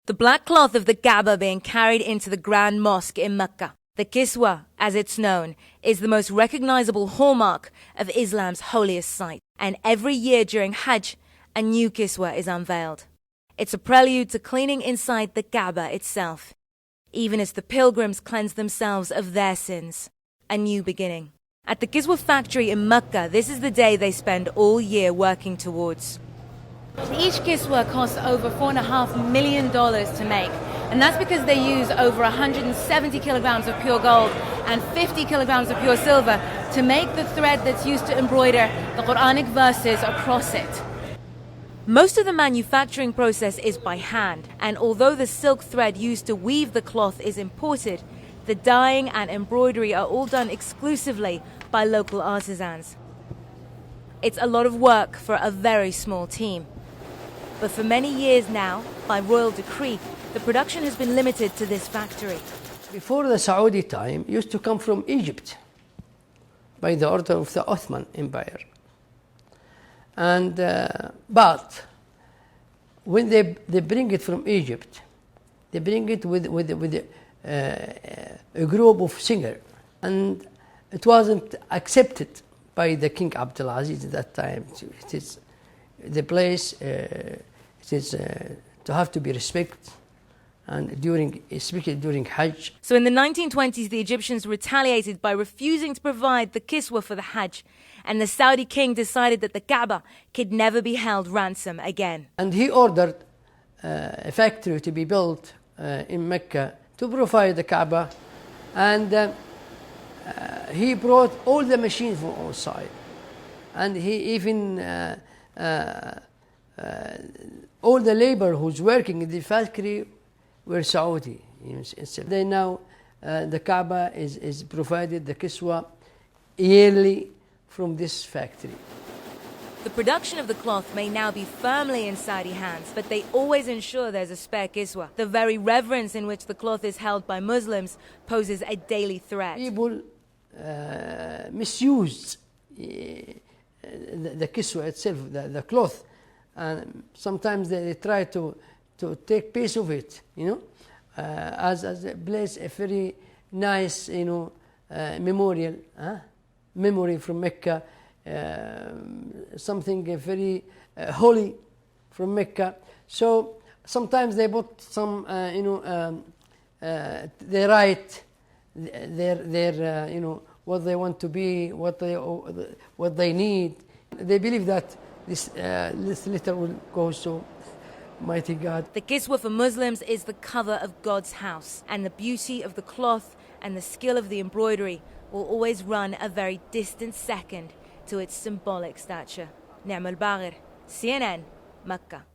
The black cloth of the Kabaa being carried into the Grand Mosque in Mecca. The Kiswa, as it's known, is the most recognizable hallmark of Islam's holiest site. And every year during Hajj, a new Kiswa is unveiled. It's a prelude to cleaning inside the Kabaa itself, even as the pilgrims cleanse themselves of their sins. A new beginning. At the Kiswa factory in Mecca, this is the day they spend all year working towards. Each Kiswa costs over $4.5 million to make, and that's because they use over 170 kilograms of pure gold and 50 kilograms of pure silver to make the thread that's used to embroider the Quranic verses across it. Most of the manufacturing process is by hand, and although the silk thread used to weave the cloth is imported, the dyeing and embroidery are all done exclusively by local artisans. It's a lot of work for a very small team. But for many years now, by royal decree, the production has been limited to this factory. Before the Saudi time, it used to come from Egypt by the order of the Ottoman Empire. And but when they bring it from Egypt, they bring it with a group of singers, and it wasn't accepted by the King Abdulaziz at that time. It is the place. It is to have to be respected, and especially during Hajj. So in the 1920s, the Egyptians retaliated by refusing to provide the Kiswa for the Hajj, and the Saudi king decided that the Kabaa could never be held ransom again. And he ordered a factory to be built in Mecca to provide the Kabaa, and he brought all the machines from outside, and he even all the labor who's working in the factory were Saudi. They now the Kabaa is provided the Kiswa yearly from this factory. The production of the cloth may now be firmly in Saudi hands, but they always ensure there's a spare Kiswa. The very reverence in which the cloth is held by Muslims poses a daily threat. People misuse the Kiswa itself, the cloth, and sometimes they try to take piece of it, as a place, a very nice, memorial, memory from Mecca, something very holy from Mecca. So sometimes they put some, they write their what they want to be, what they need. They believe that this letter will go to mighty God. The Kiswa for Muslims is the cover of God's house, and the beauty of the cloth and the skill of the embroidery will always run a very distant second to its symbolic stature. Ni'mal Bagir, CNN, Mecca.